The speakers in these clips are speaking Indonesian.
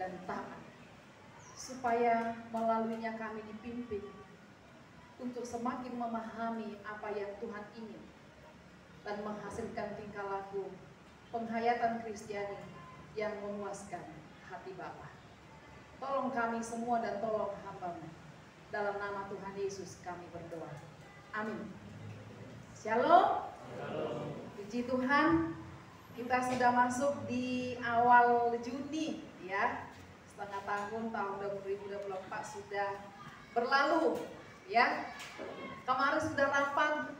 dan taat, supaya melaluinya kami dipimpin untuk semakin memahami apa yang Tuhan ingin dan menghasilkan tingkah laku penghayatan Kristiani yang memuaskan hati Bapa. Tolong kami semua dan tolong hamba-Mu. Dalam nama Tuhan Yesus kami berdoa. Amin. Shalom. Puji Tuhan, kita sudah masuk di awal Juni ya. Setengah tahun 2024 sudah berlalu ya. Kemarin sudah rapat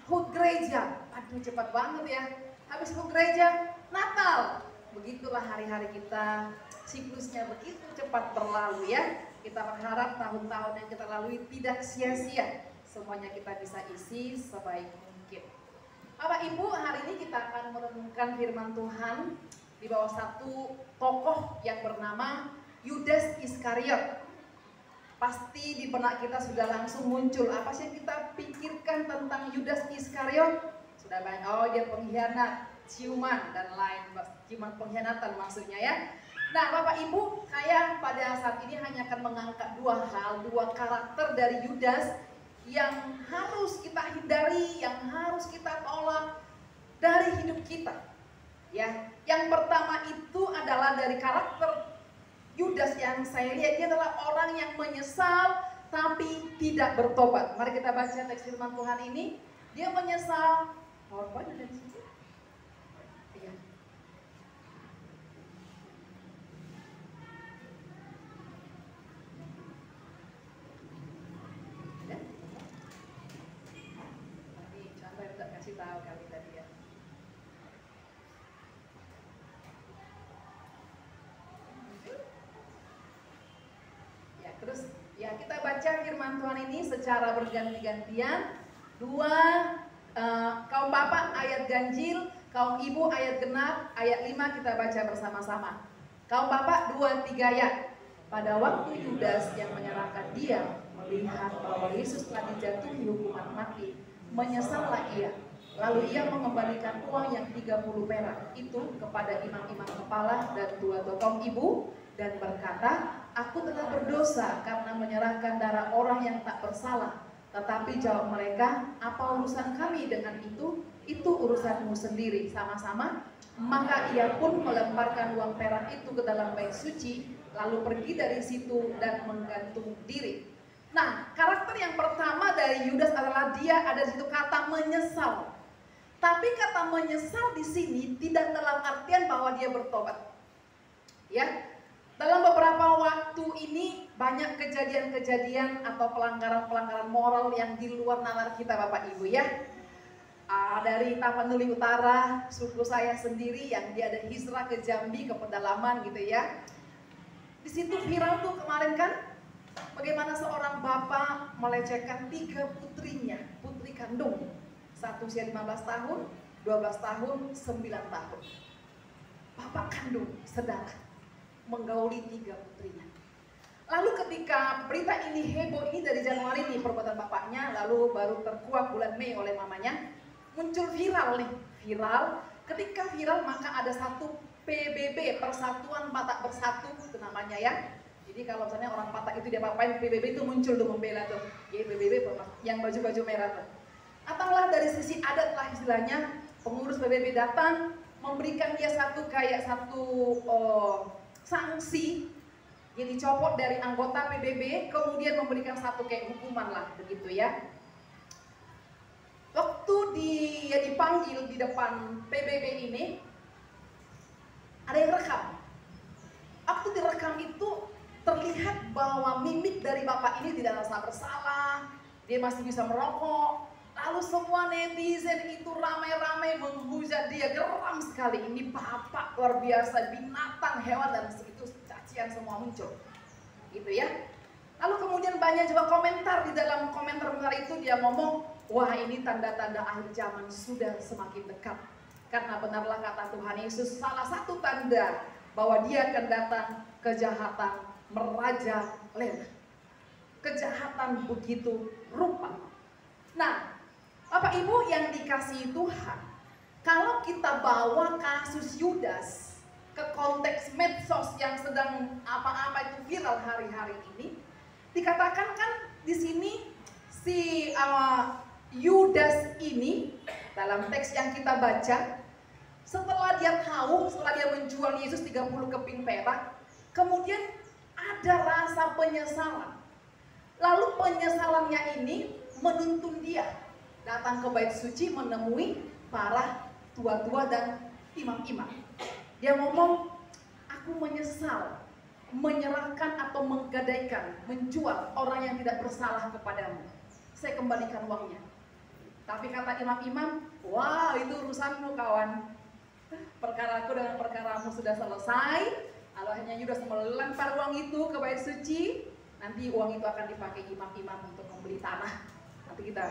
HUT gereja. Aduh cepat banget ya. Habis HUT gereja, Natal. Begitulah hari-hari kita, siklusnya begitu cepat berlalu ya. Kita berharap tahun-tahun yang kita lalui tidak sia-sia. Semuanya kita bisa isi sebaik mungkin. Bapak Ibu, hari ini kita akan merenungkan firman Tuhan di bawah satu tokoh yang bernama Yudas Iskariot. Pasti di benak kita sudah langsung muncul apa sih yang kita pikirkan tentang Yudas Iskariot? Sudah banyak, oh dia pengkhianat, ciuman dan lain, ciuman pengkhianatan maksudnya ya. Nah Bapak Ibu, saya pada saat ini hanya akan mengangkat dua hal, dua karakter dari Yudas yang harus kita hindari, yang harus kita tolak dari hidup kita. Ya, yang pertama itu adalah dari karakter Yudas yang saya lihat, dia adalah orang yang menyesal tapi tidak bertobat. Mari kita baca teks firman Tuhan ini. Dia menyesal. PowerPoint ada di situ? Iya. Ada? Nanti sampai untuk kasih tahu kali tadi ya. Terus ya kita baca firman Tuhan ini secara berganti-gantian. Kaum bapak ayat ganjil, kaum ibu ayat genap, ayat 5 kita baca bersama-sama. Kaum bapak 2-3 ayat. Pada waktu Yudas yang menyerahkan dia melihat bahwa Yesus telah dijatuhi hukuman mati, menyesallah ia. Lalu ia mengembalikan uang yang 30 perak itu kepada imam-imam kepala dan tua kaum ibu dan berkata, aku telah berdosa karena menyerahkan darah orang yang tak bersalah. Tetapi jawab mereka, apa urusan kami dengan itu? Itu urusanmu sendiri. Sama-sama. Maka ia pun melemparkan uang perak itu ke dalam bait suci, lalu pergi dari situ dan menggantung diri. Nah, karakter yang pertama dari Yudas adalah dia ada di situ kata menyesal. Tapi kata menyesal di sini tidak dalam artian bahwa dia bertobat. Ya. Dalam beberapa waktu ini banyak kejadian-kejadian atau pelanggaran-pelanggaran moral yang di luar nalar kita Bapak Ibu ya. Dari Tapanuli Utara, suku saya sendiri yang dia ada hijrah ke Jambi, ke pedalaman gitu ya. Di situ viral tuh kemarin kan, bagaimana seorang bapak melecehkan 3 putrinya, putri kandung. Satu usia 15 tahun, 12 tahun, 9 tahun. Bapak kandung, saudara, menggauli 3 putrinya. Lalu ketika berita ini heboh, ini dari Januari nih perbuatan bapaknya, lalu baru terkuak bulan Mei oleh mamanya, muncul viral nih, viral. Ketika viral maka ada satu PBB, Persatuan Batak Bersatu itu namanya ya. Jadi kalau misalnya orang Batak itu dia apain, PBB itu muncul tuh membela tuh, ya PBB yang baju-baju merah tuh. Ataulah dari sisi adat lah istilahnya, pengurus PBB datang memberikan dia satu sanksi, dia dicopot dari anggota PBB, kemudian memberikan satu kayak hukuman lah begitu ya. Waktu dia dipanggil di depan PBB ini, ada yang rekam. Waktu direkam itu terlihat bahwa mimik dari bapak ini tidak rasa bersalah, dia masih bisa merokok. Lalu semua netizen itu ramai-ramai menghujat dia, geram sekali. Ini bapak luar biasa, binatang, hewan, dan segitu cacian semua muncul. Gitu ya. Lalu kemudian banyak juga komentar, di dalam komentar itu dia ngomong, wah ini tanda-tanda akhir zaman sudah semakin dekat. Karena benarlah kata Tuhan Yesus, salah satu tanda bahwa dia akan datang, kejahatan merajalela. Kejahatan begitu rupa. Nah, Bapak Ibu yang dikasihi Tuhan, kalau kita bawa kasus Yudas, ke konteks medsos yang sedang apa-apa itu viral hari-hari ini, dikatakan kan di sini si Yudas ini dalam teks yang kita baca, setelah dia menjual Yesus 30 keping perak, kemudian ada rasa penyesalan. Lalu penyesalannya ini menuntun dia datang ke bait suci menemui para tua-tua dan imam-imam. Dia ngomong, aku menyesal menyerahkan atau menggadaikan, menjual orang yang tidak bersalah kepadamu. Saya kembalikan uangnya. Tapi kata imam-imam, wah itu urusanmu kawan. Perkaraku dengan perkaramu sudah selesai. Lalu hanya Yudas melempar uang itu ke bait suci. Nanti uang itu akan dipakai imam-imam untuk membeli tanah. Nanti kita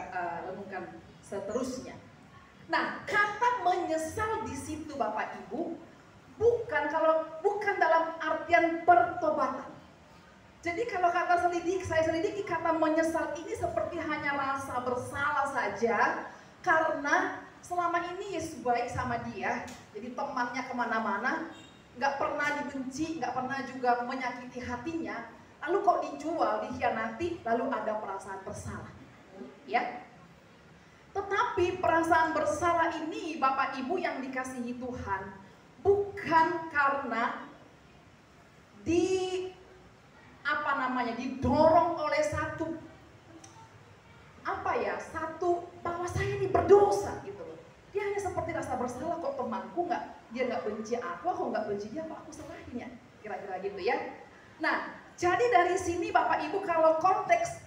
renungkan seterusnya. Nah, kata menyesal di situ Bapak Ibu bukan dalam artian pertobatan. Jadi kalau saya selidiki kata menyesal ini seperti hanya rasa bersalah saja, karena selama ini Yesus baik sama dia, jadi temannya kemana-mana, nggak pernah dibenci, nggak pernah juga menyakiti hatinya. Lalu kok dijual, dikhianati, lalu ada perasaan bersalah, ya. Tetapi perasaan bersalah ini Bapak Ibu yang dikasihi Tuhan, bukan karena didorong oleh satu bahwa saya ini berdosa gitu loh. Dia hanya seperti rasa bersalah, kok temanku dia nggak benci aku nggak benci dia, kok aku salahin ya, kira-kira gitu ya. Nah, jadi dari sini Bapak Ibu kalau konteks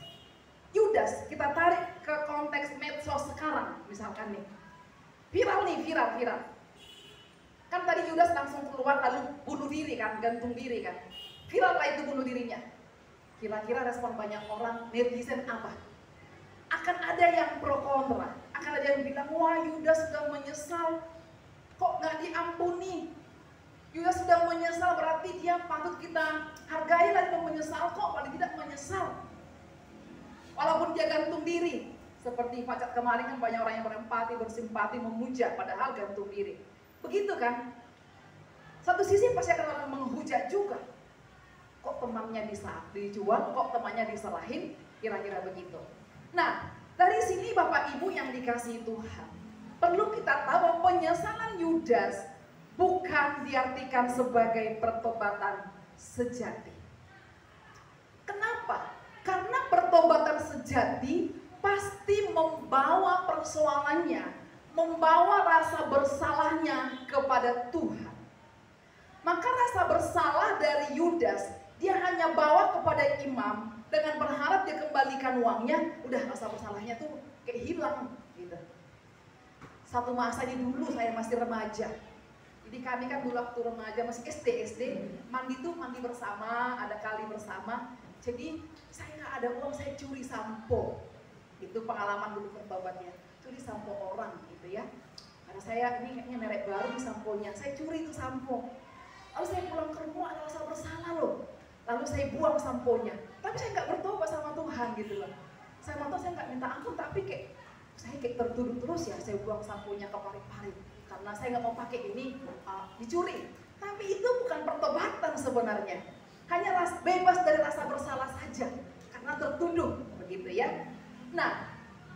Yudas kita tarik ke konteks medsos sekarang, misalkan nih viral. Kan tadi Yudas langsung keluar lalu bunuh diri kan, gantung diri kan. Viral lah itu bunuh dirinya. Kira-kira respon banyak orang, netizen apa? Akan ada yang pro kontra, akan ada yang bilang, wah Yudas sudah menyesal, kok nggak diampuni? Yudas sudah menyesal berarti dia patut kita hargai lah, dia menyesal kok, paling tidak menyesal. Walaupun dia gantung diri, seperti Pacat kemarin kan banyak orang yang berempati, bersimpati, memuja, padahal gantung diri. Begitu kan? Satu sisi pasti akan orang menghujat juga. Kok temannya dijual, kok temannya diserahin, kira-kira begitu. Nah, dari sini Bapak Ibu yang dikasihi Tuhan, perlu kita tahu bahwa penyesalan Yudas bukan diartikan sebagai pertobatan sejati. Kenapa? Karena pertobatan sejati pasti membawa persoalannya, membawa rasa bersalahnya kepada Tuhan. Maka rasa bersalah dari Yudas dia hanya bawa kepada imam dengan berharap dia kembalikan uangnya, udah rasa bersalahnya tuh kayak hilang gitu. Satu masa ini dulu saya masih remaja. Jadi kami kan dulu waktu remaja masih SD, mandi bersama, ada kali bersama. Jadi saya nggak ada uang, saya curi sampo. Itu pengalaman dulu bertobatnya, curi sampo orang gitu ya. Karena saya ini kayaknya merek baru di samponya, saya curi itu sampo. Lalu saya pulang ke rumah ada rasa bersalah loh. Lalu saya buang samponya. Tapi saya nggak bertobat sama Tuhan gitu loh. Saya mau saya nggak minta ampun, tapi saya tertuduh terus ya, saya buang samponya ke parit-parit. Karena saya nggak mau pakai ini, dicuri. Tapi itu bukan pertobatan sebenarnya. Hanya bebas dari rasa bersalah saja. Karena tertuduh, begitu ya. Nah,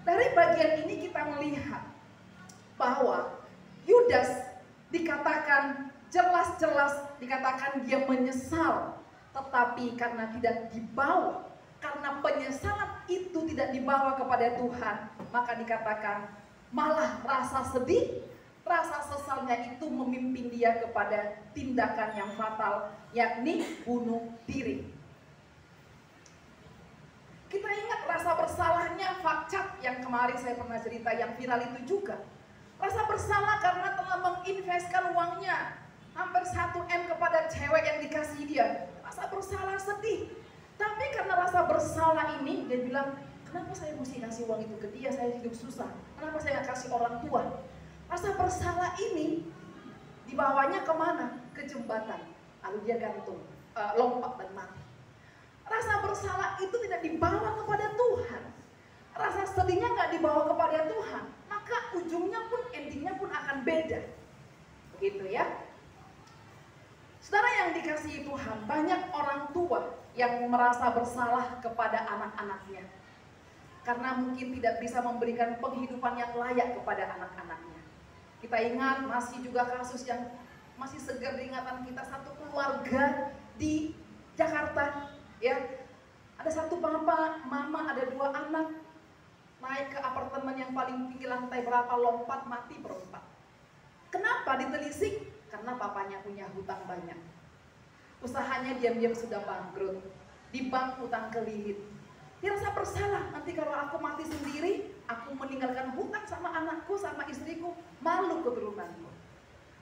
dari bagian ini kita melihat bahwa Yudas dikatakan jelas-jelas dikatakan dia menyesal, tetapi karena tidak dibawa, karena penyesalan itu tidak dibawa kepada Tuhan, maka dikatakan malah rasa sedih, rasa sesalnya itu memimpin dia kepada tindakan yang fatal, yakni bunuh diri. Kita ingat rasa bersalahnya Pacat yang kemarin saya pernah cerita yang viral itu juga. Rasa bersalah karena telah menginvestkan uangnya hampir 1 M kepada cewek yang dikasih dia. Rasa bersalah, sedih. Tapi karena rasa bersalah ini, dia bilang, kenapa saya mesti kasih uang itu ke dia, saya hidup susah. Kenapa saya gak kasih orang tua? Rasa bersalah ini dibawanya kemana? Ke jembatan. Lalu dia gantung, lompat dan mati. Rasa bersalah itu tidak dibawa kepada Tuhan. Rasa sedihnya gak dibawa kepada Tuhan. Maka ujungnya pun, endingnya pun akan beda. Begitu ya. Saudara yang dikasihi Tuhan, banyak orang tua yang merasa bersalah kepada anak-anaknya karena mungkin tidak bisa memberikan penghidupan yang layak kepada anak-anaknya. Kita ingat masih juga kasus yang masih segar di ingatan kita, satu keluarga di Jakarta, ya. Ada satu papa, mama, ada 2 anak naik ke apartemen yang paling tinggi lantai berapa, lompat mati berempat. Kenapa ditelisik? Karena papanya punya hutang banyak. Usahanya diam-diam sudah bangkrut, di bank hutang kelilit. Dia rasa bersalah, nanti kalau aku mati sendiri, aku meninggalkan hutang sama anakku, sama istriku, malu keturunanku.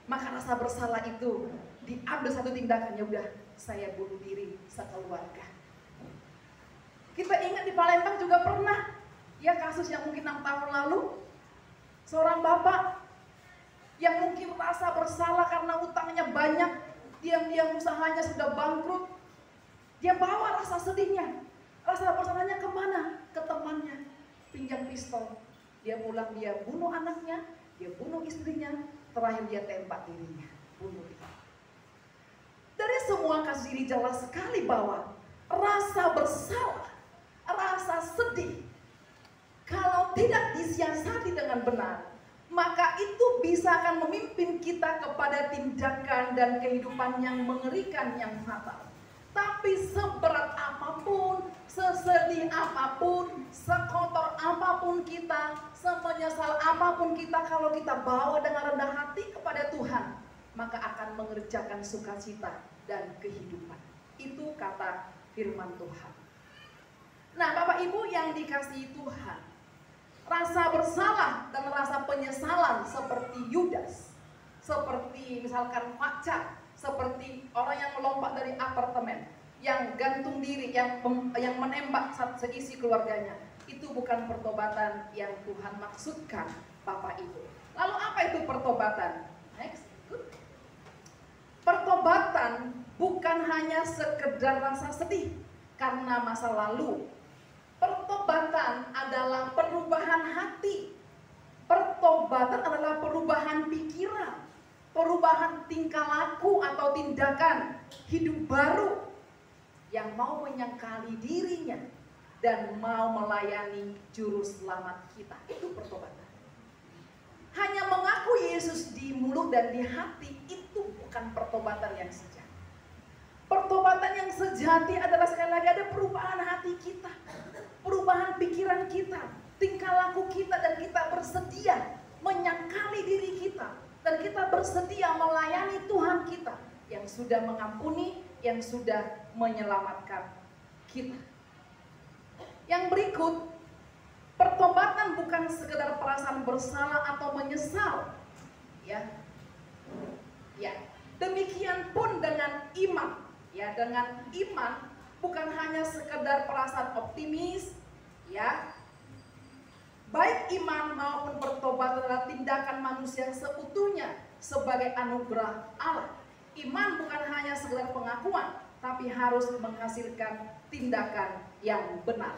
Maka rasa bersalah itu diambil satu tindakan, ya udah saya bunuh diri sekeluarga. Kita ingat di Palembang juga pernah, ya kasus yang mungkin 6 tahun lalu, seorang bapak yang mungkin merasa bersalah karena utangnya banyak, diam-diam usahanya sudah bangkrut. Dia bawa rasa sedihnya, rasa bersalahnya kemana? Ke temannya, pinjam pistol. Dia pulang, dia bunuh anaknya, dia bunuh istrinya, terakhir dia tembak dirinya, bunuh diri. Dari semua kasus ini jelas sekali bahwa rasa bersalah, rasa sedih, kalau tidak disiasati dengan benar, maka itu bisa akan memimpin kita kepada tindakan dan kehidupan yang mengerikan, yang fatal. Tapi seberat apapun, sesedih apapun, sekotor apapun kita, semenyesal apapun kita, kalau kita bawa dengan rendah hati kepada Tuhan, maka akan mengerjakan sukacita dan kehidupan. Itu kata firman Tuhan. Nah, Bapak Ibu yang dikasihi Tuhan, rasa bersalah dan rasa penyesalan seperti Yudas, seperti misalkan Macan, seperti orang yang melompat dari apartemen, yang gantung diri, yang menembak seisi keluarganya, itu bukan pertobatan yang Tuhan maksudkan, Bapak Ibu. Lalu apa itu pertobatan? Next. Pertobatan bukan hanya sekedar rasa sedih karena masa lalu. Pertobatan adalah perubahan hati. Pertobatan adalah perubahan pikiran, perubahan tingkah laku atau tindakan hidup baru yang mau menyangkali dirinya dan mau melayani juru selamat kita. Itu pertobatan. Hanya mengaku Yesus di mulut dan di hati itu bukan pertobatan yang sejati. Pertobatan yang sejati adalah sekali lagi ada perubahan hati kita, perubahan pikiran kita, tingkah laku kita, dan kita bersedia menyangkali diri kita, dan kita bersedia melayani Tuhan kita yang sudah mengampuni, yang sudah menyelamatkan kita. Yang berikut, pertobatan bukan sekedar perasaan bersalah atau menyesal, ya. Demikian pun dengan iman. Ya, dengan iman bukan hanya sekedar perasaan optimis, ya. Baik iman maupun pertobatan adalah tindakan manusia seutuhnya sebagai anugerah Allah. Iman bukan hanya sekedar pengakuan, tapi harus menghasilkan tindakan yang benar.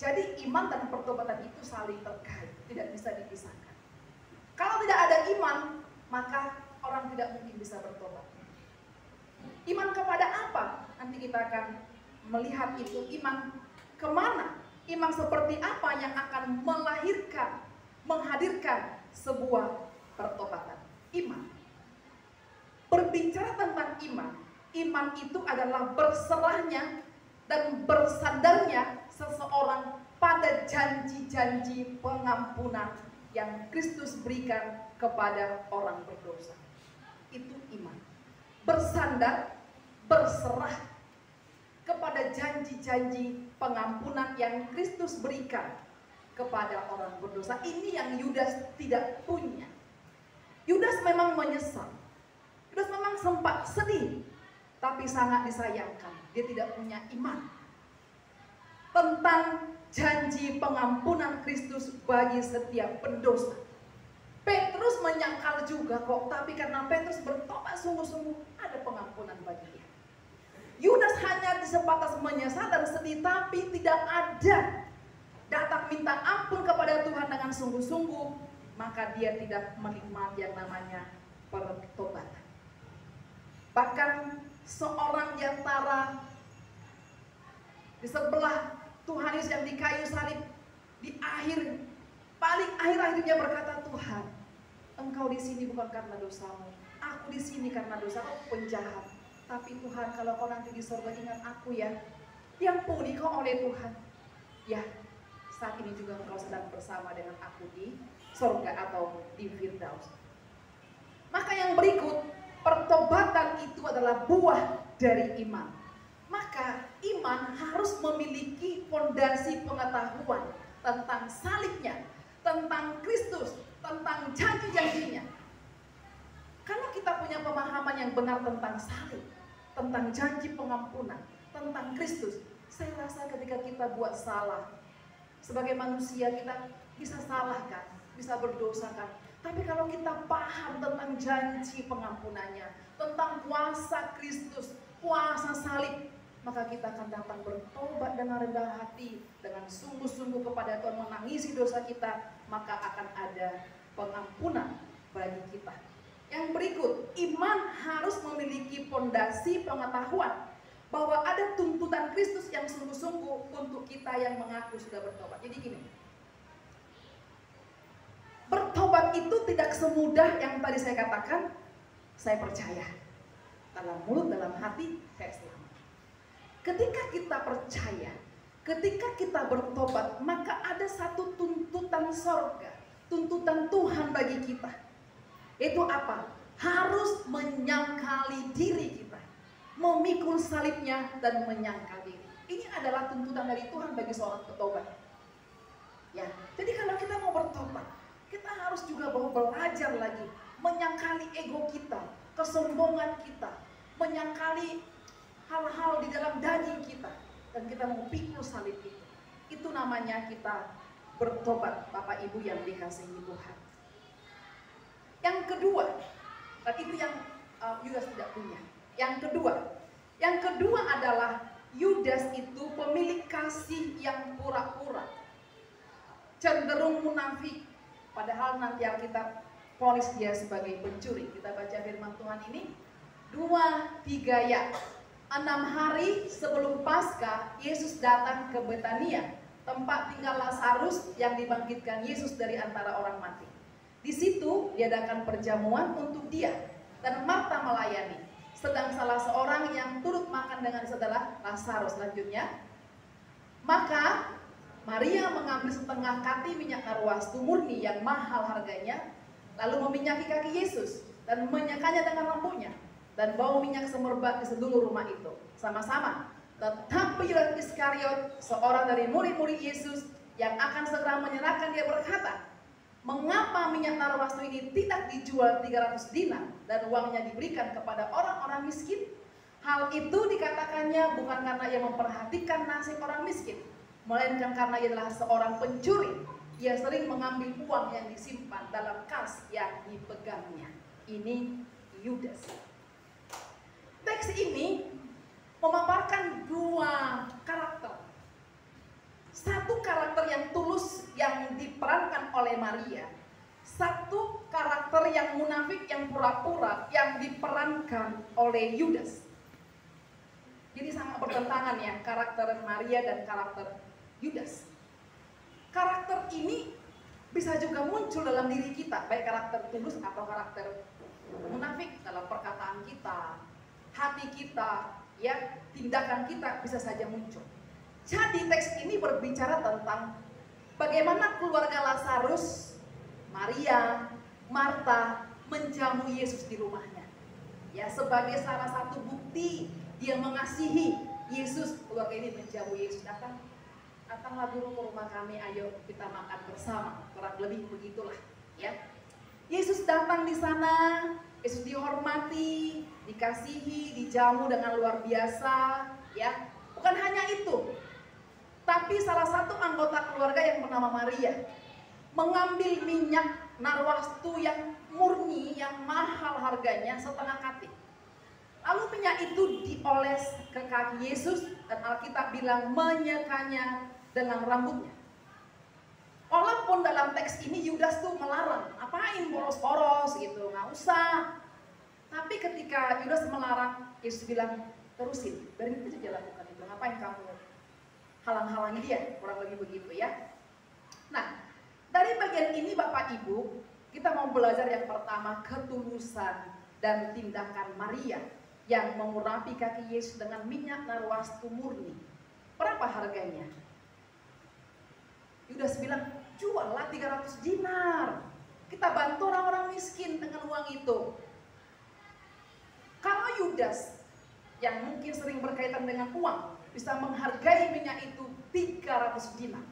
Jadi iman dan pertobatan itu saling terkait, tidak bisa dipisahkan. Kalau tidak ada iman, maka orang tidak mungkin bisa bertobat. Iman kepada apa? Nanti kita akan melihat itu. Iman kemana? Iman seperti apa yang akan melahirkan, menghadirkan sebuah pertobatan? Iman. Berbicara tentang iman, iman itu adalah berserahnya dan bersandarnya seseorang pada janji-janji pengampunan yang Kristus berikan kepada orang berdosa. Itu iman. Bersandar, berserah kepada janji-janji pengampunan yang Kristus berikan kepada orang berdosa. Ini yang Yudas tidak punya. Yudas memang menyesal. Yudas memang sempat sedih, tapi sangat disayangkan dia tidak punya iman tentang janji pengampunan Kristus bagi setiap pendosa. Petrus menyangkal juga kok, tapi karena Petrus bertobat sungguh-sungguh, ada pengampunan bagi dia. Yudas hanya sebatas menyesal dan sedih, tapi tidak ada datang minta ampun kepada Tuhan dengan sungguh-sungguh, maka dia tidak menikmati yang namanya pertobatan. Bahkan seorang di antara di sebelah Tuhan Yesus yang di kayu salib, di paling akhir dia berkata, Tuhan, Engkau di sini bukan karena dosamu, aku di sini karena dosaku, penjahat. Tapi Tuhan, kalau kau nanti di surga, ingat aku ya, diampuni kau oleh Tuhan. Ya, saat ini juga engkau sedang bersama dengan aku di surga atau di Firdaus. Maka yang berikut, pertobatan itu adalah buah dari iman. Maka iman harus memiliki fondasi pengetahuan tentang salibnya, tentang Kristus, tentang janji-janjinya. Kalau kita punya pemahaman yang benar tentang salib, tentang janji pengampunan, tentang Kristus, saya rasa ketika kita buat salah, sebagai manusia kita bisa salah kan, bisa berdosa kan. Tapi kalau kita paham tentang janji pengampunannya, tentang kuasa Kristus, kuasa salib, maka kita akan datang bertobat dengan rendah hati, dengan sungguh-sungguh kepada Tuhan, menangisi dosa kita, maka akan ada pengampunan bagi kita. Yang berikut, iman harus memiliki fondasi pengetahuan bahwa ada tuntutan Kristus yang sungguh-sungguh untuk kita yang mengaku sudah bertobat. Jadi gini, bertobat itu tidak semudah yang tadi saya katakan, saya percaya. Dalam mulut, dalam hati, saya selamat. Ketika kita percaya, ketika kita bertobat, maka ada satu tuntutan sorga, tuntutan Tuhan bagi kita. Itu apa? Harus menyangkali diri kita, memikul salibnya dan menyangkal diri. Ini adalah tuntutan dari Tuhan bagi seorang bertobat. Ya, jadi kalau kita mau bertobat, kita harus juga mau belajar lagi menyangkali ego kita, kesombongan kita, menyangkali hal-hal di dalam daging kita, dan kita mau pikul salib itu. Itu namanya kita bertobat, Bapak Ibu yang dikasihi Tuhan. Yang kedua, dan itu yang Yudas tidak punya. Yang kedua adalah Yudas itu pemilik kasih yang pura-pura, cenderung munafik. Padahal nanti Alkitab vonis dia sebagai pencuri. Kita baca firman Tuhan ini 2-3 ya. 6 hari sebelum Paskah, Yesus datang ke Betania, tempat tinggal Lazarus yang dibangkitkan Yesus dari antara orang mati. Di situ diadakan perjamuan untuk dia, dan Marta melayani. Sedang salah seorang yang turut makan dengan saudara Lazarus. Selanjutnya, maka Maria mengambil setengah kati minyak narwastu murni yang mahal harganya, lalu meminyaki kaki Yesus dan menyakanya dengan rambutnya. Dan bau minyak semerbak di seluruh rumah itu. Sama-sama. Tetapi Yudas Iskariot, seorang dari murid-murid Yesus yang akan segera menyerahkan, dia berkata, mengapa minyak narwastu ini tidak dijual 300 dinar dan uangnya diberikan kepada orang-orang miskin? Hal itu dikatakannya bukan karena ia memperhatikan nasib orang miskin, melainkan karena ia adalah seorang pencuri. Ia sering mengambil uang yang disimpan dalam kas yang dipegangnya. Ini Yudas. Teks ini memaparkan dua karakter. Satu karakter yang tulus yang diperankan oleh Maria. Satu karakter yang munafik, yang pura-pura, yang diperankan oleh Yudas. Jadi sangat bertentangan ya, karakter Maria dan karakter Yudas. Karakter ini bisa juga muncul dalam diri kita, baik karakter tulus atau karakter munafik dalam perkataan kita, hati kita, ya, tindakan kita bisa saja muncul. Jadi teks ini berbicara tentang bagaimana keluarga Lazarus, Maria, Marta menjamu Yesus di rumahnya. Ya, sebagai salah satu bukti dia mengasihi Yesus, keluarga ini menjamu Yesus. Datanglah dulu ke rumah kami, ayo kita makan bersama. Kurang lebih begitulah, ya. Yesus datang di sana, Yesus dihormati, dikasihi, dijamu dengan luar biasa, ya. Bukan hanya itu, tapi salah satu anggota keluarga yang bernama Maria mengambil minyak narwastu yang murni, yang mahal harganya, setengah kati. Lalu minyak itu dioles ke kaki Yesus, dan Alkitab bilang menyekanya dengan rambutnya. Walaupun dalam teks ini Yudas tuh melarang, apain boros-boros gitu, nggak usah. Tapi ketika Yudas melarang, Yesus bilang, terusin, biarin itu aja lakukan itu. Ngapain kamu halang-halangi dia? Kurang lebih begitu ya. Nah, dari bagian ini Bapak Ibu, kita mau belajar yang pertama, ketulusan dan tindakan Maria yang mengurapi kaki Yesus dengan minyak narwastu murni. Berapa harganya? Yudas bilang, juallah 300 dinar. Kita bantu orang-orang miskin dengan uang itu. Kalau Yudas yang mungkin sering berkaitan dengan uang bisa menghargai minyak itu 300 dinar.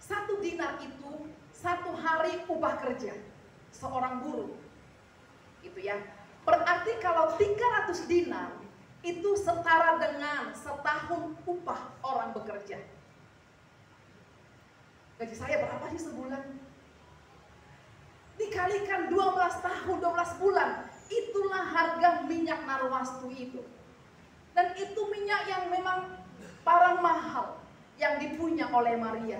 1 dinar itu 1 hari upah kerja seorang buruh. Itu ya. Berarti kalau 300 dinar itu setara dengan setahun upah orang bekerja. Gaji saya berapa sih sebulan? Dikalikan 12 tahun, 12 bulan, itulah harga minyak narwastu itu. Dan itu minyak yang memang barang mahal yang dipunya oleh Maria.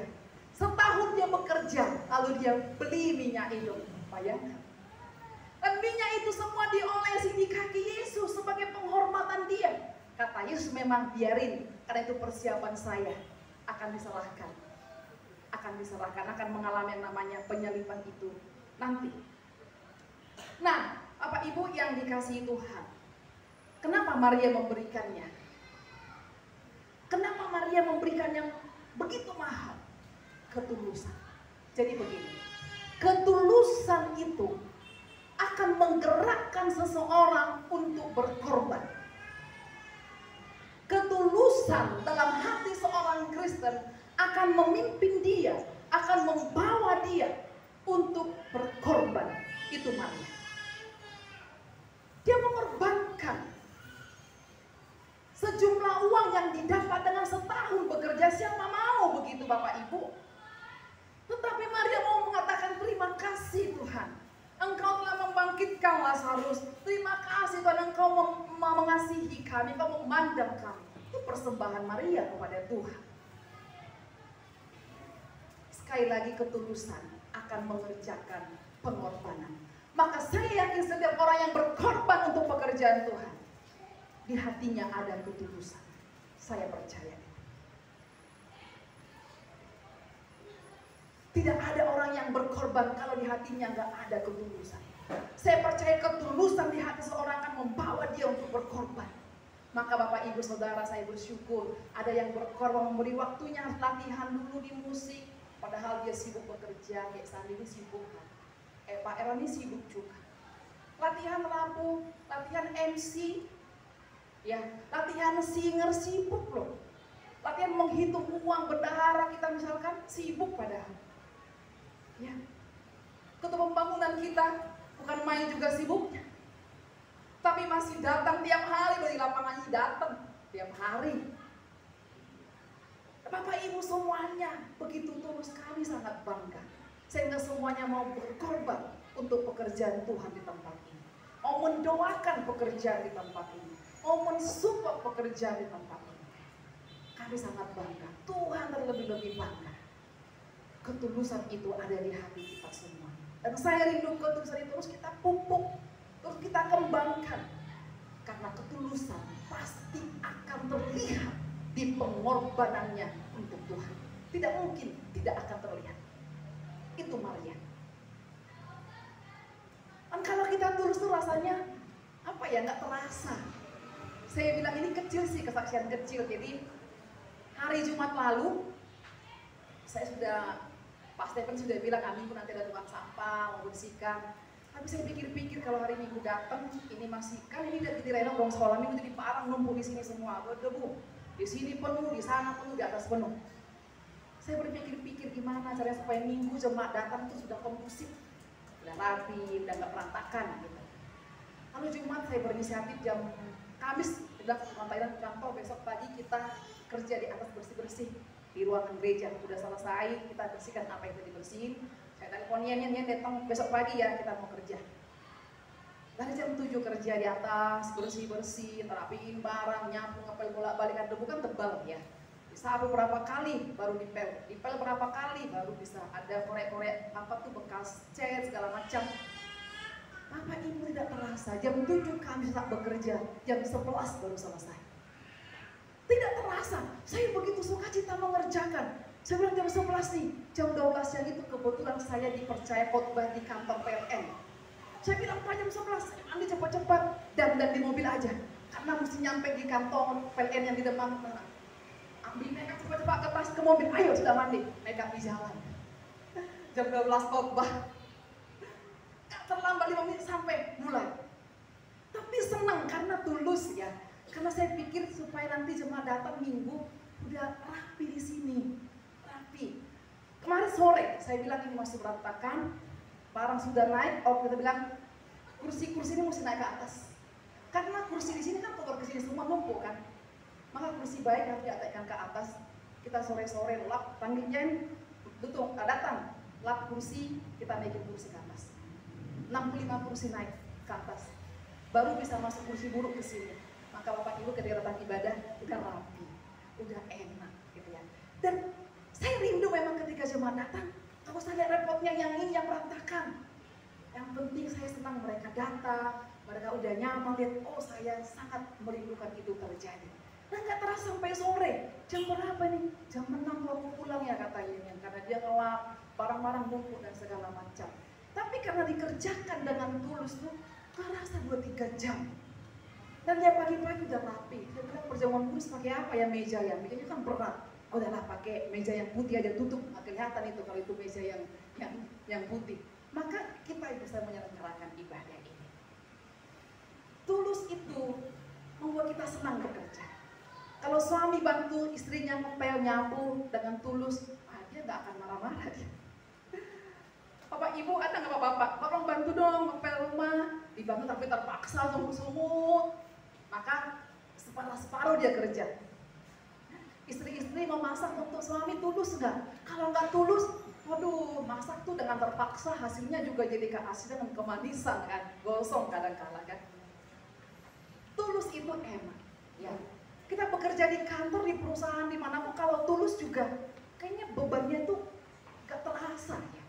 Setahun dia bekerja, lalu dia beli minyak itu. Bayangkan. Dan minyak itu semua diolesi di kaki Yesus sebagai penghormatan dia. Kata Yesus, memang biarin, karena itu persiapan saya akan diserahkan. Akan mengalami yang namanya penyaliban itu nanti. Nah, Bapak Ibu yang dikasihi Tuhan, kenapa Maria memberikannya? Kenapa Maria memberikan yang begitu mahal? Ketulusan. Jadi begini, ketulusan itu akan menggerakkan seseorang untuk berkorban. Ketulusan dalam hati seorang Kristen akan memimpin dia, akan membawa dia untuk berkorban. Itu Maria. Dia mengorbankan sejumlah uang yang didapat dengan setahun bekerja. Siapa mau begitu Bapak Ibu? Tetapi Maria mau mengatakan, terima kasih Tuhan, Engkau telah membangkitkan Lazarus. Terima kasih Tuhan, Engkau mengasihi kami, Engkau memandang kami. Itu persembahan Maria kepada Tuhan. Sekali lagi, ketulusan akan mengerjakan pengorbanan. Maka saya yakin setiap orang yang berkorban untuk pekerjaan Tuhan, di hatinya ada ketulusan. Saya percaya. Tidak ada orang yang berkorban kalau di hatinya nggak ada ketulusan. Saya percaya ketulusan di hati seorang akan membawa dia untuk berkorban. Maka Bapak Ibu Saudara, saya bersyukur ada yang berkorban memberi waktunya latihan dulu di musik. Padahal dia sibuk bekerja, kayak Sandi ini sibuk kan. Pak Era ini sibuk juga. Latihan lampu, latihan MC, ya, latihan singer sibuk loh. Latihan menghitung uang bendahara kita misalkan sibuk padahal. Ya. Ketua pembangunan kita bukan main juga sibuknya. Tapi masih datang tiap hari dari lapangan ini, datang tiap hari. Bapak Ibu semuanya begitu tulus, kami sangat bangga. Sehingga semuanya mau berkorban untuk pekerjaan Tuhan di tempat ini. Mau mendoakan pekerjaan di tempat ini. Mau mensupport pekerjaan di tempat ini. Kami sangat bangga. Tuhan terlebih-lebih bangga. Ketulusan itu ada di hati kita semua. Dan saya rindu ketulusan itu terus kita pupuk, terus kita kembangkan. Karena ketulusan pasti akan terlihat di pengorbanannya untuk Tuhan. Tidak mungkin tidak akan terlihat. Itu Maria. Dan kalau kita tulus tuh rasanya apa ya, nggak terasa. Saya bilang ini kecil sih, kesaksian kecil. Jadi hari Jumat lalu saya sudah, Pak Stephen sudah bilang Minggu nanti ada tukang sampah, mau bersihkan. Tapi saya pikir-pikir kalau hari Minggu datang, ini masih kan ini udah direnov dong sekolah Minggu, jadi parang numpuk di sini semua berdebu. Di sini penuh, di sana penuh, di atas penuh. Saya berpikir-pikir gimana caranya supaya Minggu jemaat datang itu sudah kondusif, udah rapi, udah nggak berantakan gitu. Lalu Jumat saya berinisiatif jam Kamis, udah ke kantor, besok pagi kita kerja di atas bersih-bersih di ruangan gereja. Udah selesai, kita bersihkan apa yang tadi dibersihin. Saya telepon Yen datang besok pagi ya, kita mau kerja. Dari jam 7 kerja di atas, bersih-bersih, terapiin barang, nyapu, ngepel bolak-balikan, debu kan tebal ya. Disapu berapa kali baru dipel berapa kali baru bisa ada korek-korek apa tuh bekas cat segala macam. Bapak Ibu tidak terasa, jam 7 kami tak bekerja, jam 11 baru selesai. Tidak terasa, saya begitu sukacita mengerjakan. Saya bilang jam 11 nih, jam 12 yang itu kebetulan saya dipercaya khotbah di kantor PLN. Saya bilang Pak jam 11, saya mandi cepat-cepat dan di mobil aja. Karena mesti nyampe di kantor PLN yang di depan. Ambil makeup cepat-cepat ke tas ke mobil, ayo sudah mandi, makeup di jalan. Jam 12 khotbah. Terlambat 5 menit sampai mulai. Tapi senang karena tulus ya. Karena saya pikir supaya nanti jemaat datang minggu udah rapi di sini. Rapi. Kemarin sore saya bilang ini masih berantakan. Barang sudah naik, kita bilang kursi-kursi ini mesti naik ke atas. Karena kursi di sini kan kotor ke sini semua numpuk kan. Maka kursi baik harus diatekkan ke atas. Kita sore-sore lap, panggil Jen, betul, datang. Lap kursi, kita naikin kursi ke atas. 65 kursi naik ke atas. Baru bisa masuk kursi buruk ke sini. Maka Bapak Ibu ketika datang ibadah udah rapi, udah enak gitu ya. Dan saya rindu memang ketika jemaat datang, kalau saya lihat repotnya yang ini yang berantakan. Yang penting saya senang mereka datang, mereka udah nyaman, lihat, oh saya sangat merindukan itu terjadi. Nah nggak terasa sampai sore, jam berapa nih? Jam 6 baru pulang ya katanya, karena dia ngelap, barang-barang numpuk dan segala macam. Tapi karena dikerjakan dengan tulus tuh, terasa 2-3 jam. Dan dia pagi-pagi udah rapi. Dia bilang perjamuan kudus pakai apa ya meja ya? Mejanya kan berat. Oh udahlah pakai meja yang putih aja tutup, nggak kelihatan itu kalau itu meja yang putih. Maka kita bisa menyelenggarakan ibadah ini. Tulus itu membuat kita senang bekerja. Kalau suami bantu istrinya ngepel nyapu dengan tulus, dia nggak akan marah-marah dia. Bapak Ibu ada nggak bapak? Tolong bantu dong ngepel rumah. Dibantu tapi terpaksa sumut-sumut. Maka separuh dia kerja. Istri-istri memasak untuk suami tulus nggak? Kalau nggak tulus, waduh masak tuh dengan terpaksa hasilnya juga jadi keasinan dan kemanisan kan, gosong kadang-kala kan. Tulus itu enak, ya. Kita bekerja di kantor, di perusahaan, dimanapun kalau tulus juga, kayaknya bebannya tuh gak terasa ya.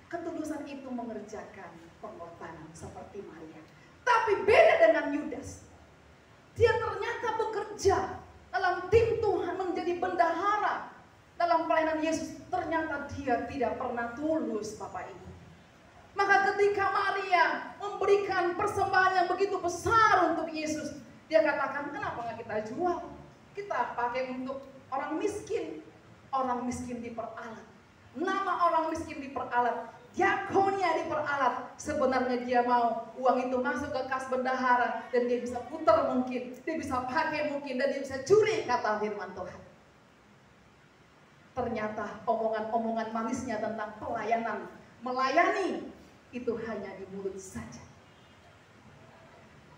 Ketulusan itu mengerjakan pengorbanan seperti Maria. Tapi beda dengan Yudas. Dia ternyata bekerja dalam tim Tuhan menjadi bendahara dalam pelayanan Yesus. Ternyata dia tidak pernah tulus, Bapak Ibu. Maka ketika Maria memberikan persembahan yang begitu besar untuk Yesus, dia katakan, kenapa nggak kita jual? Kita pakai untuk orang miskin. Orang miskin diperalat. Nama orang miskin diperalat. Diakonia diperalat. Sebenarnya dia mau uang itu masuk ke kas bendahara. Dan dia bisa putar mungkin. Dia bisa pakai mungkin. Dan dia bisa curi, kata firman Tuhan. Ternyata omongan-omongan manisnya tentang pelayanan, melayani, itu hanya di mulut saja.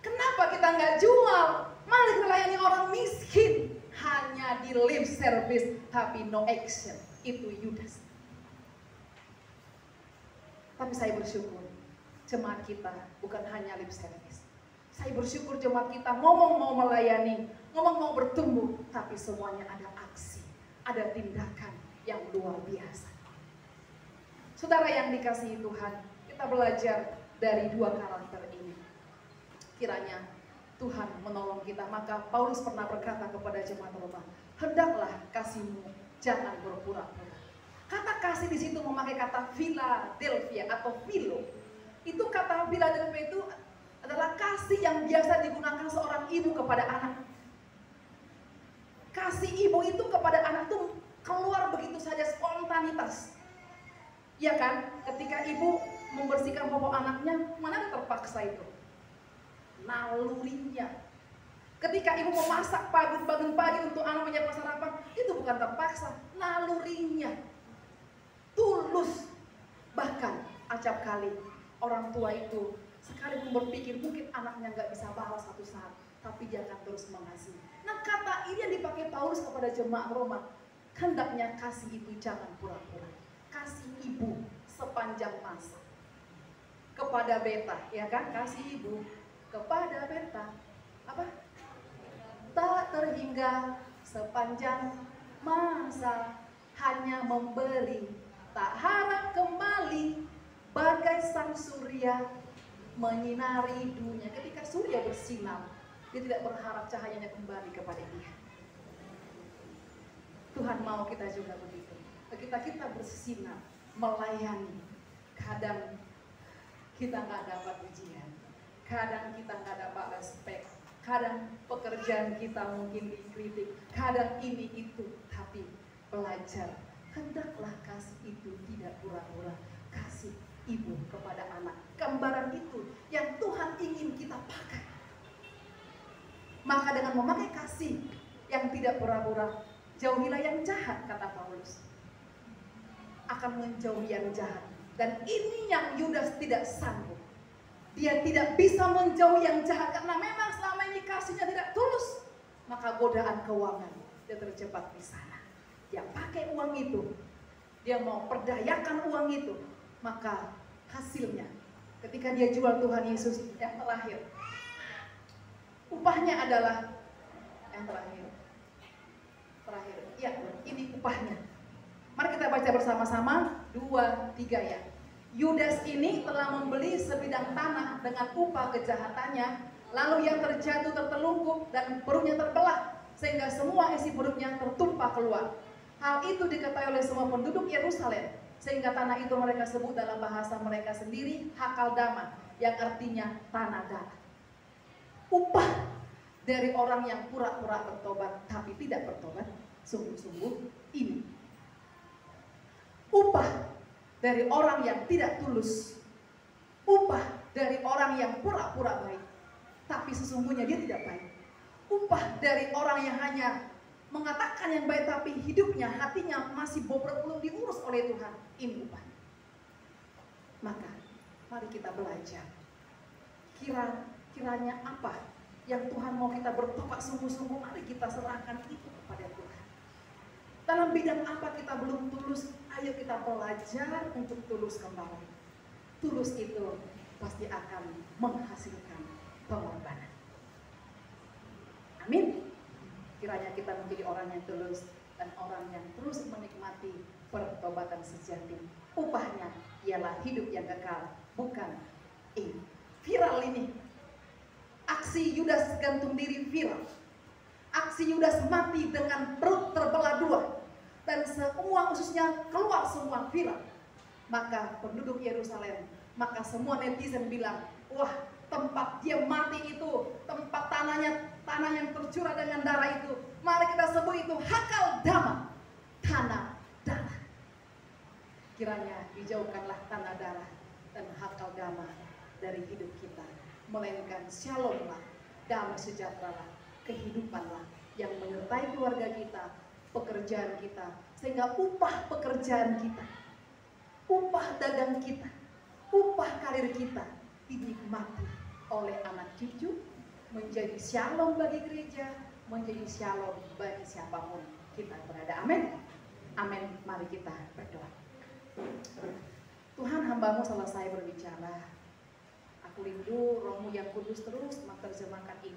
Kenapa kita nggak jual? Malah kita layani orang miskin. Hanya di lip service, tapi no action. Itu Yudas. Tapi saya bersyukur, jemaat kita bukan hanya lip service. Saya bersyukur jemaat kita ngomong mau melayani, ngomong mau bertumbuh, tapi semuanya ada aksi, ada tindakan yang luar biasa. Saudara yang dikasihi Tuhan, kita belajar dari dua karakter ini. Kiranya Tuhan menolong kita. Maka Paulus pernah berkata kepada jemaat Roma, hendaklah kasihmu jangan berpura-pura. Kata kasih di situ memakai kata Philadelphia atau philo. Itu kata Philadelphia itu adalah kasih yang biasa digunakan seorang ibu kepada anak. Kasih ibu itu kepada anak itu keluar begitu saja, spontanitas. Ya kan? Ketika ibu membersihkan popok anaknya, mana terpaksa itu? Nalurinya. Ketika ibu memasak bangun pagi untuk anak menyiapkan sarapan, itu bukan terpaksa, nalurinya. Tulus. Bahkan acap kali orang tua itu sekalipun berpikir mungkin anaknya nggak bisa balas satu saat, tapi dia akan terus mengasihi. Nah kata ini yang dipakai Paulus kepada jemaat Roma, hendaknya kasih itu jangan pura-pura. Kasih ibu sepanjang masa. Kepada beta, ya kan? Kasih ibu kepada beta. Apa? Tak terhingga sepanjang masa, hanya memberi, tak harap kembali, bagai sang surya menyinari dunia. Ketika surya bersinar, dia tidak berharap cahayanya kembali kepada dia. Tuhan mau kita juga begitu. Kita bersinar, melayani. Kadang kita nggak dapat ujian, kadang kita nggak dapat respek, kadang pekerjaan kita mungkin dikritik, kadang ini itu, tapi belajar. Hendaklah kasih itu tidak pura-pura. Kasih ibu kepada anak, gambaran itu yang Tuhan ingin kita pakai. Maka dengan memakai kasih yang tidak pura-pura, jauhilah yang jahat, kata Paulus. Akan menjauhi yang jahat. Dan ini yang Yudas tidak sanggup. Dia tidak bisa menjauhi yang jahat karena memang selama ini kasihnya tidak tulus. Maka godaan keuangan, dia terjebak di sana. Dia pakai uang itu, dia mau perdayakan uang itu. Maka hasilnya ketika dia jual Tuhan Yesus yang terakhir, upahnya adalah yang terakhir. Ya, ini upahnya. Mari kita baca bersama-sama 2-3 ya. Yudas ini telah membeli sebidang tanah dengan upah kejahatannya, lalu ia terjatuh tertelungkup dan perutnya terbelah sehingga semua isi perutnya tertumpah keluar. Hal itu diketahui oleh semua penduduk Yerusalem, sehingga tanah itu mereka sebut dalam bahasa mereka sendiri Hakaldama, yang artinya tanah darah. Upah dari orang yang pura-pura bertobat tapi tidak bertobat sungguh-sungguh ini. Upah dari orang yang tidak tulus, upah dari orang yang pura-pura baik tapi sesungguhnya dia tidak baik, upah dari orang yang hanya mengatakan yang baik tapi hidupnya, hatinya masih bobrok, belum diurus oleh Tuhan. Ini upah. Maka mari kita belajar, kiranya apa yang Tuhan mau kita bertobat sungguh-sungguh, mari kita serahkan itu kepada Tuhan. Dalam bidang apa kita belum tulus, ayo kita belajar untuk tulus kembali. Tulus itu pasti akan menghasilkan pengorbanan. Amin. Kiranya kita menjadi orang yang tulus dan orang yang terus menikmati pertobatan sejati. Upahnya ialah hidup yang kekal, bukan ini. Viral ini. Aksi Yudas gantung diri viral. Aksi Yudas mati dengan perut terbelah dua. Dan semua khususnya keluar semua viral. Maka penduduk Yerusalem, maka semua netizen bilang, wah, tempat dia mati itu, tempat tanah yang tercurah dengan darah itu, mari kita sebut itu Hakaldama, tanah darah. Kiranya dijauhkanlah tanah darah dan Hakaldama dari hidup kita, melainkan shalomlah, damai sejahtera, kehidupanlah yang menyertai keluarga kita, pekerjaan kita, sehingga upah pekerjaan kita, upah dagang kita, upah karir kita dinikmati oleh anak cucu, menjadi shalom bagi gereja, menjadi shalom bagi siapapun kita berada. Amin. Amin. Mari kita berdoa. Tuhan, hamba-Mu selesai berbicara. Aku rindu Roh-Mu yang kudus terus menerjemahkan ini.